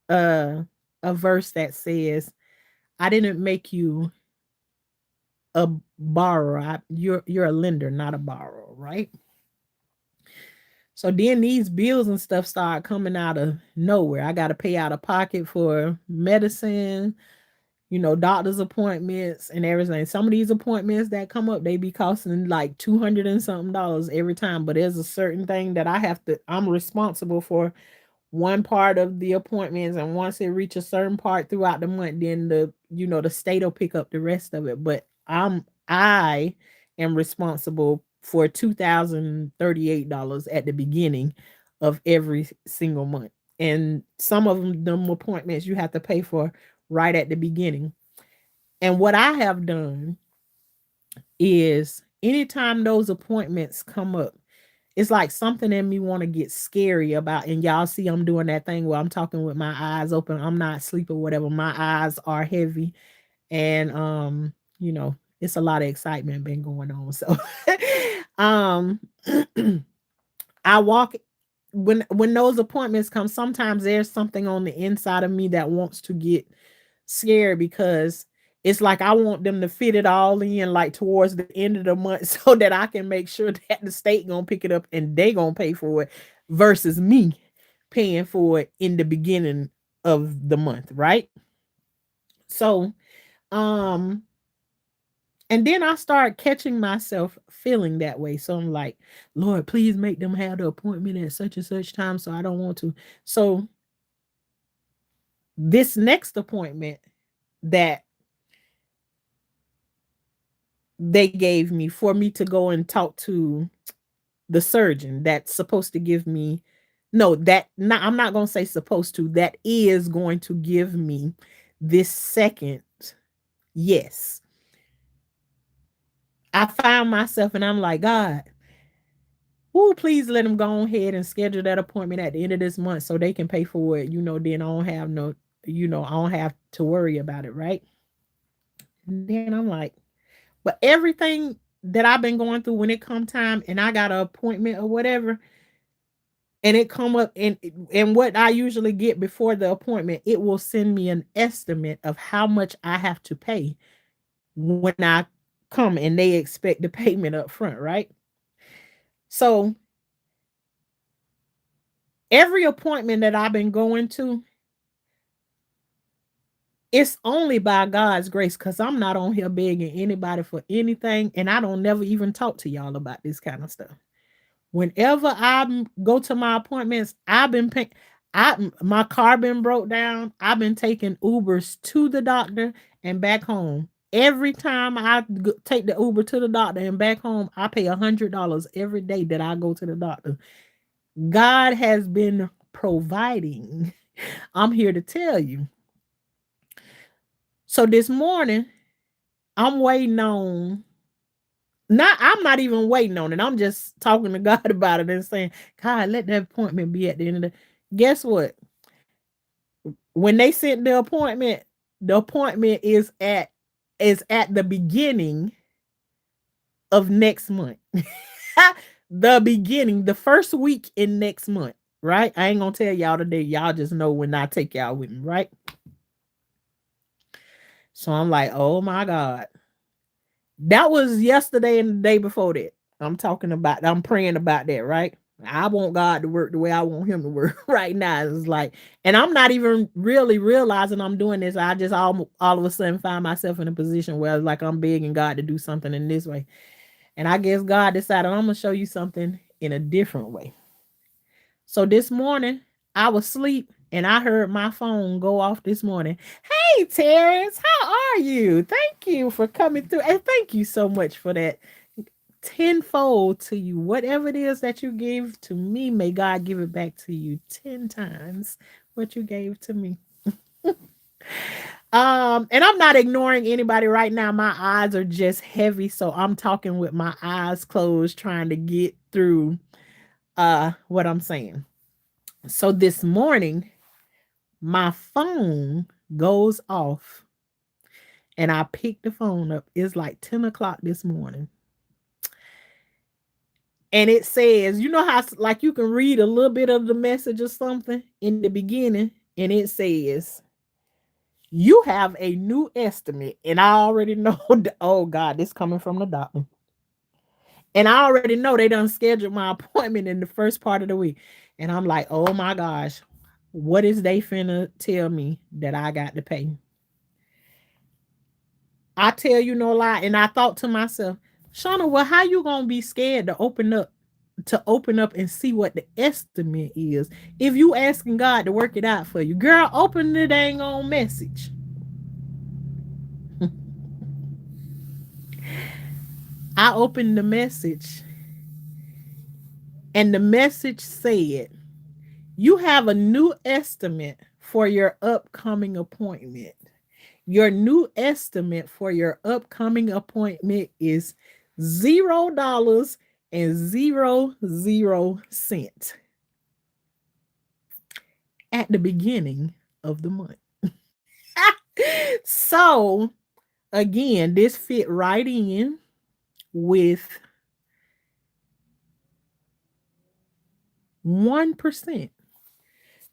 a a verse that says, "I didn't make you a borrower. You're a lender, not a borrower," right? So then these bills and stuff start coming out of nowhere. I got to pay out of pocket for medicine, doctor's appointments and everything. Some of these appointments that come up, they be costing like 200 and something dollars every time. But there's a certain thing that I'm responsible for one part of the appointments, and once it reaches a certain part throughout the month, then the state will pick up the rest of it. But I am responsible for $2,038 at the beginning of every single month. And some of them appointments you have to pay for right at the beginning. And what I have done is anytime those appointments come up, it's like something in me want to get scary about, and y'all see I'm doing that thing where I'm talking with my eyes open. I'm not asleep or whatever. My eyes are heavy, and it's a lot of excitement been going on. So um I walk when those appointments come, sometimes there's something on the inside of me that wants to get scared, because it's like I want them to fit it all in like towards the end of the month so that I can make sure that the state gonna pick it up and they gonna pay for it versus me paying for it in the beginning of the month, right? So um and then I start catching myself feeling that way. So I'm like, Lord, please make them have the appointment at such and such time, so I don't want to. So this next appointment that they gave me for me to go and talk to the surgeon that's supposed to give me, no, that not, I'm not going to say supposed to, that is going to give me this second yes. I found myself and I'm like, God, oh, please let them go ahead and schedule that appointment at the end of this month so they can pay for it. Then I don't have no, I don't have to worry about it, right? And then I'm like, but everything that I've been going through when it come time and I got an appointment or whatever, and it come up and what I usually get before the appointment, it will send me an estimate of how much I have to pay when I come, and they expect the payment up front, right? So every appointment that I've been going to, it's only by God's grace, because I'm not on here begging anybody for anything, and I don't never even talk to y'all about this kind of stuff. Whenever I go to my appointments, I've been paying. My car been broke down. I've been taking Ubers to the doctor and back home. Every time I take the Uber to the doctor and back home, I pay $100 every day that I go to the doctor. God has been providing. I'm here to tell you. So this morning, I'm waiting on not I'm not even waiting on it. I'm just talking to God about it and saying, God, let that appointment be at the end of the guess what? When they sent the appointment is at the beginning of next month. The beginning, the first week in next month, right? I ain't gonna tell y'all today. Y'all just know when I take y'all with me, right? So I'm like, oh my God. That was yesterday and the day before that. I'm praying about that, right? I want God to work the way I want him to work right now. It's like, and I'm not even really realizing I'm doing this. I just all of a sudden find myself in a position where it's like I'm begging God to do something in this way. And I guess God decided I'm gonna show you something in a different way. So this morning, I was asleep and I heard my phone go off this morning. Hey, Terrence, how are you? Thank you for coming through. And thank you so much for that tenfold to you. Whatever it is that you gave to me, may God give it back to you 10 times what you gave to me. And I'm not ignoring anybody right now. My eyes are just heavy, so I'm talking with my eyes closed, trying to get through what I'm saying. So this morning, my phone goes off and I pick the phone up. It's like 10 o'clock this morning. And it says, you know how like you can read a little bit of the message or something in the beginning, and it says, you have a new estimate. And I already know, oh God, this coming from the doctor. And I already know they done scheduled my appointment in the first part of the week. And I'm like, oh my gosh, what is they finna tell me that I got to pay? I tell you no lie. And I thought to myself, Shauna, well, how you gonna be scared to open up and see what the estimate is if you asking God to work it out for you? Girl, open the dang on message. I opened the message and the message said, you have a new estimate for your upcoming appointment. Your new estimate for your upcoming appointment is $0.00 at the beginning of the month. So, again, this fit right in with 1%.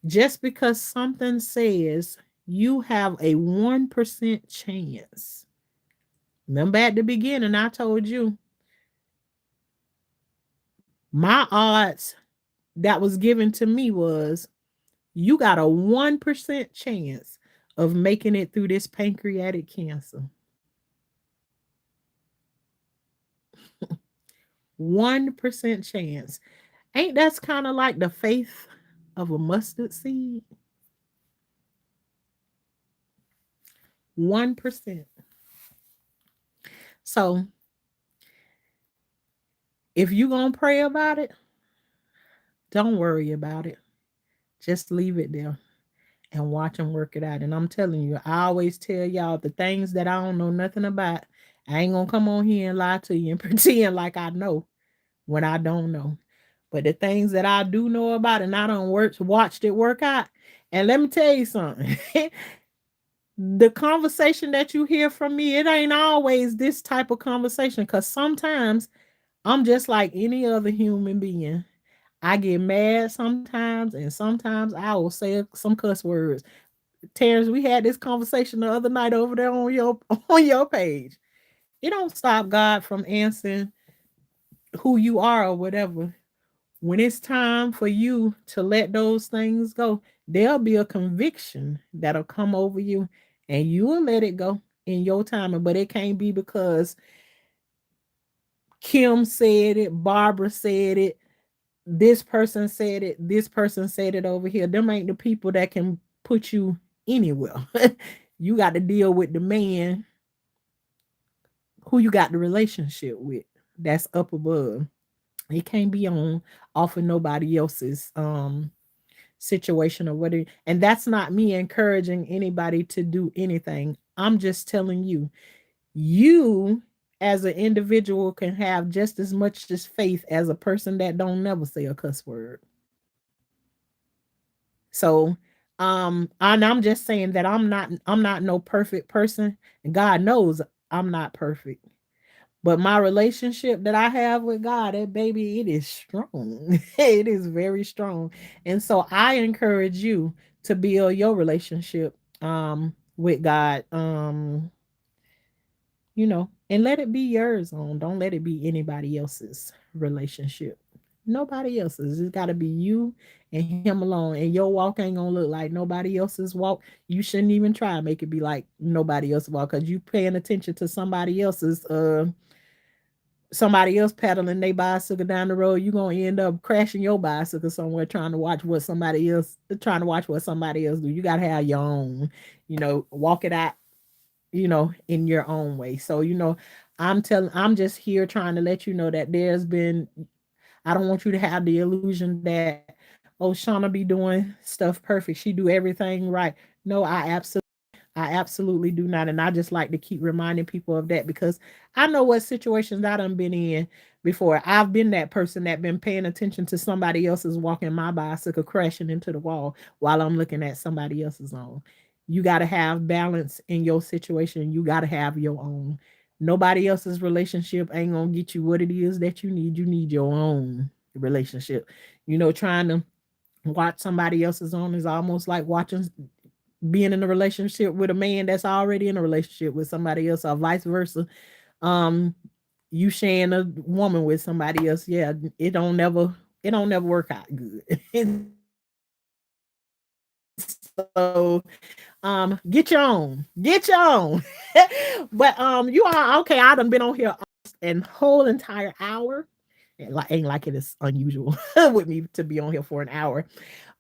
Just because something says you have a 1% chance. Remember at the beginning, I told you my odds that was given to me was you got a 1% chance of making it through this pancreatic cancer. 1% chance. Ain't that's kind of like the faith of a mustard seed? 1%. So if you going to pray about it, don't worry about it. Just leave it there and watch them work it out. And I'm telling you, I always tell y'all the things that I don't know nothing about. I ain't going to come on here and lie to you and pretend like I know when I don't know. But the things that I do know about and I don't watched it work out. And let me tell you something. The conversation that you hear from me, it ain't always this type of conversation, because sometimes I'm just like any other human being. I get mad sometimes, and sometimes I will say some cuss words. Terrence, we had this conversation the other night over there on your on your page. It don't stop God from answering who you are or whatever. When it's time for you to let those things go, there'll be a conviction that'll come over you, and you will let it go in your time. But it can't be because Kim said it, Barbara said it, this person said it over here. Them ain't the people that can put you anywhere. You got to deal with the man who you got the relationship with that's up above. It can't be on off of nobody else's situation or whatever. And that's not me encouraging anybody to do anything. I'm just telling you, You as an individual can have just as much as faith as a person that don't never say a cuss word. So and I'm just saying that I'm not no perfect person, and God knows I'm not perfect. But my relationship that I have with God, that baby, it is strong. It is very strong. And so I encourage you to build your relationship with God. And let it be yours on. Don't let it be anybody else's relationship. Nobody else's. It's got to be you and him alone. And your walk ain't gonna look like nobody else's walk. You shouldn't even try to make it be like nobody else's walk, because you paying attention to somebody else pedaling their bicycle down the road. You're gonna end up crashing your bicycle somewhere trying to watch what somebody else do. You gotta have your own, walk it out, in your own way. So, I'm just here trying to let you know that I don't want you to have the illusion that, oh, Shauna be doing stuff perfect. She do everything right. No, I absolutely do not. And I just like to keep reminding people of that, because I know what situations I done been in before. I've been that person that been paying attention to somebody else's walking my bicycle crashing into the wall while I'm looking at somebody else's own. You got to have balance in your situation. You got to have your own. Nobody else's relationship ain't going to get you what it is that you need. You need your own relationship. Trying to watch somebody else's own is almost like watching being in a relationship with a man that's already in a relationship with somebody else, or vice versa. Um, you sharing a woman with somebody else, yeah, it don't never work out good. And so, get your own, but you are okay. I done been on here an whole entire hour. Ain't like it is unusual with me to be on here for an hour,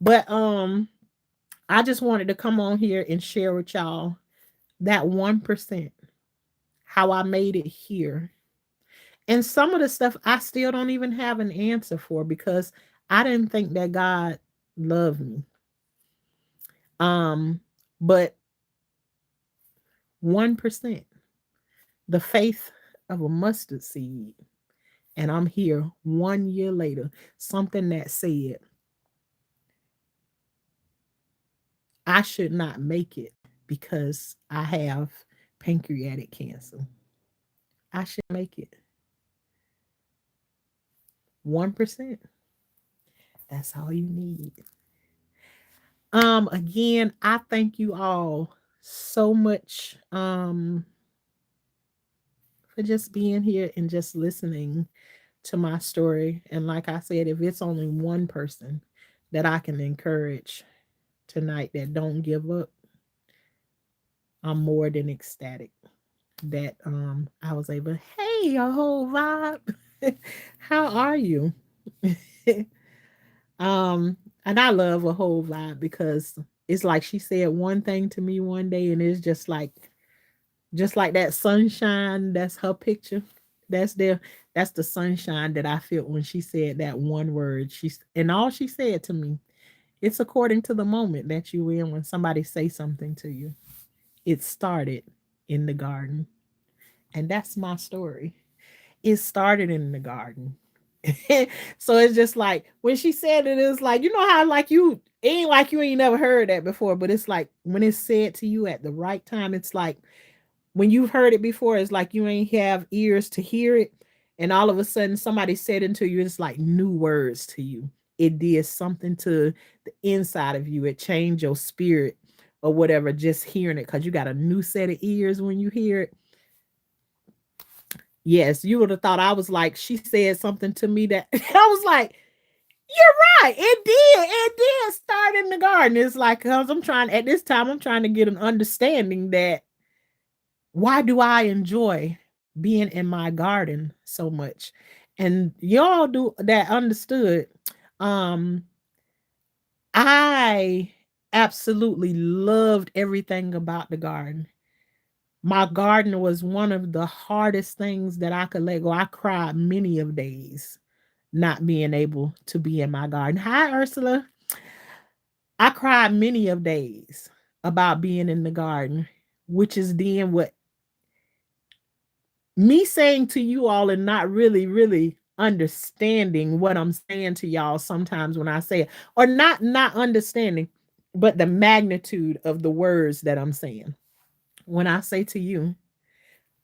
but I just wanted to come on here and share with y'all that 1%, how I made it here. And some of the stuff I still don't even have an answer for, because I didn't think that God loved me. Um, but 1%, the faith of a mustard seed, and I'm here 1 year later, something that said I should not make it because I have pancreatic cancer. I should make it. 1%. That's all you need. Again, I thank you all so much for just being here and just listening to my story. And like I said, if it's only one person that I can encourage tonight that don't give up, I'm more than ecstatic that I was able, hey, a whole vibe. How are you? um and I love a whole vibe, because it's like she said one thing to me one day, and it's just like that sunshine. That's her picture. That's the sunshine that I felt when she said that one word. And all she said to me, it's according to the moment that you in when somebody say something to you. It started in the garden. And that's my story. It started in the garden. So it's just like when she said it, it's like, how, like, you ain't never heard that before, but it's like when it's said to you at the right time, it's like when you've heard it before, it's like you ain't have ears to hear it, and all of a sudden somebody said it to you, it's like new words to you. It did something to the inside of you. It changed your spirit or whatever, just hearing it, because you got a new set of ears when you hear it. Yes, you would have thought I was like, she said something to me that I was like, you're right. It did start in the garden. It's like, because at this time, I'm trying to get an understanding that why do I enjoy being in my garden so much? And y'all do that understood. Um, I absolutely loved everything about the garden. My garden was one of the hardest things that I could let go. I cried many of days not being able to be in my garden. Hi, Ursula. I cried many of days about being in the garden, which is then what me saying to you all and not really understanding what I'm saying to y'all sometimes when I say it, or not understanding, but the magnitude of the words that I'm saying. When I say to you,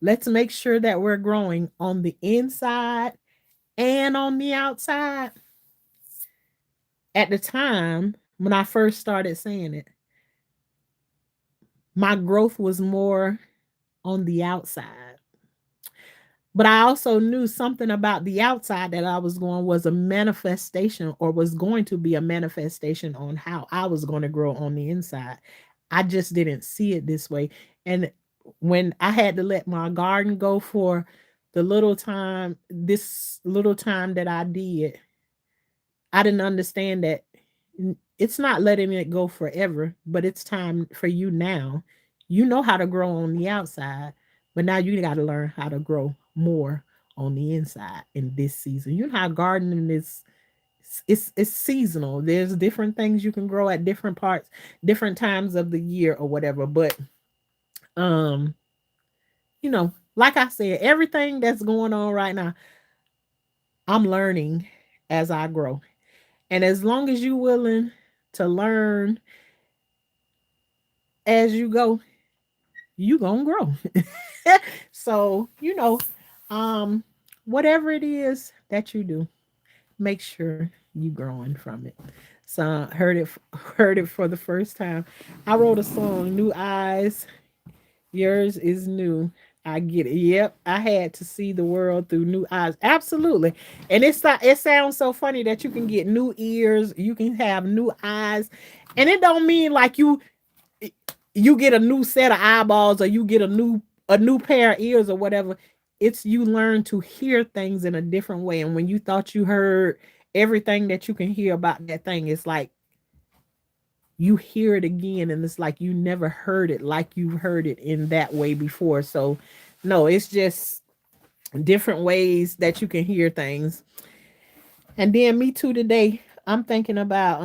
let's make sure that we're growing on the inside and on the outside. At the time when I first started saying it, my growth was more on the outside. But I also knew something about the outside that I was going was a manifestation or was going to be a manifestation on how I was going to grow on the inside. I just didn't see it this way. And when I had to let my garden go for this little time that I did, I didn't understand that it's not letting it go forever, but it's time for you now. You know how to grow on the outside, but now you got to learn how to grow more on the inside in this season. You know how gardening is, it's seasonal. There's different things you can grow at different parts, different times of the year or whatever. But um, like I said, everything that's going on right now, I'm learning as I grow. And as long as you're willing to learn as you go, you gonna grow. So, um, whatever it is that you do, make sure you growing from it. So heard it for the first time. I wrote a song, New Eyes, Yours is New. I get it. Yep, I had to see the world through new eyes. Absolutely. And it sounds so funny that you can get new ears, you can have new eyes. And it don't mean like you get a new set of eyeballs or you get a new pair of ears or whatever. It's you learn to hear things in a different way. And when you thought you heard everything that you can hear about that thing, it's like you hear it again and it's like you never heard it like you've heard it in that way before. So no, it's just different ways that you can hear things. And then me too today, I'm thinking about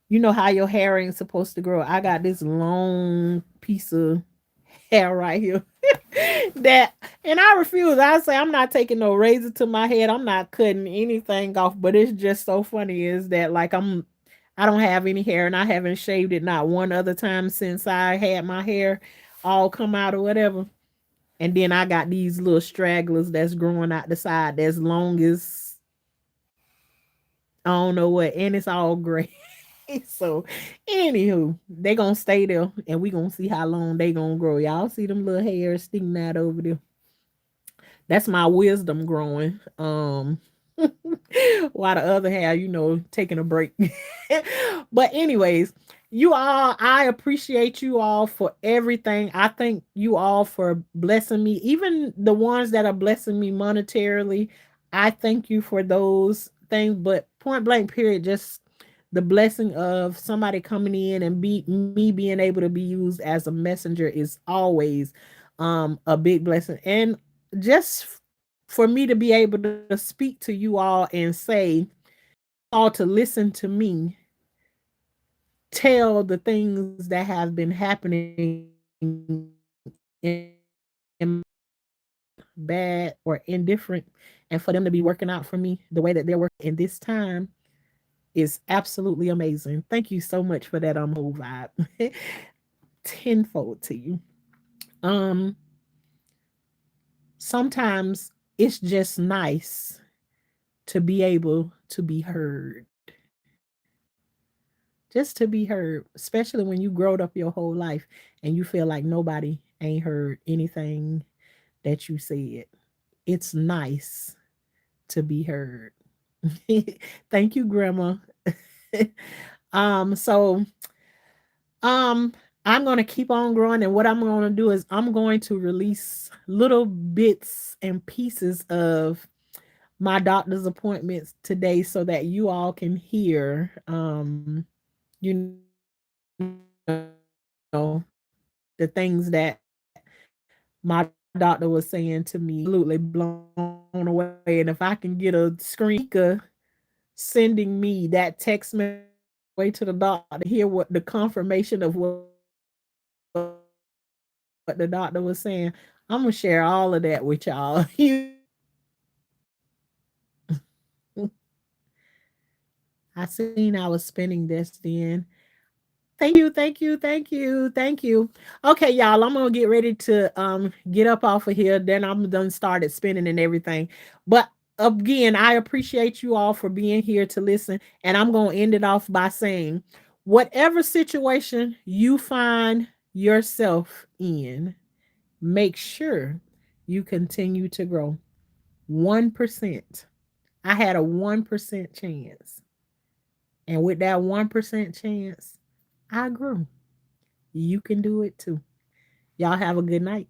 you know how your hair ain't supposed to grow. I got this long piece of hair right here that, and I refuse. I say I'm not taking no razor to my head. I'm not cutting anything off. But it's just so funny is that like I don't have any hair and I haven't shaved it not one other time since I had my hair all come out or whatever. And then I got these little stragglers that's growing out the side that's long as I don't know what, and it's all gray. So, anywho, they gonna stay there, and we gonna see how long they gonna grow. Y'all see them little hairs sticking out over there? That's my wisdom growing. While the other hair, taking a break. But anyways, you all, I appreciate you all for everything. I thank you all for blessing me, even the ones that are blessing me monetarily. I thank you for those things. But point blank, period, just the blessing of somebody coming in and be me being able to be used as a messenger is always a big blessing. And just for me to be able to speak to you all and say all to listen to me tell the things that have been happening in bad or indifferent, and for them to be working out for me the way that they're working in this time is absolutely amazing. Thank you so much for that whole vibe. Tenfold to you. um Sometimes it's just nice to be able to be heard, just to be heard, especially when you growed up your whole life and you feel like nobody ain't heard anything that you said. It's nice to be heard. Thank you, Grandma. So um I'm going to keep on growing, and what I'm going to do is I'm going to release little bits and pieces of my doctor's appointments today so that you all can hear you know the things that my doctor was saying to me. I'm absolutely blown away, and if I can get a screen speaker sending me that text message on my way to the doctor to hear what the confirmation of what the doctor was saying, I'm absolutely blown away. I'm gonna share all of that with y'all. I seen I was spinning this then. Thank you, thank you, thank you, thank you. Okay, y'all, I'm gonna get ready to get up off of here. Then I'm done started spinning and everything. But again, I appreciate you all for being here to listen. And I'm gonna end it off by saying, whatever situation you find yourself in, make sure you continue to grow. 1%. I had a 1% chance. And with that 1% chance, I grew. You can do it too. Y'all have a good night.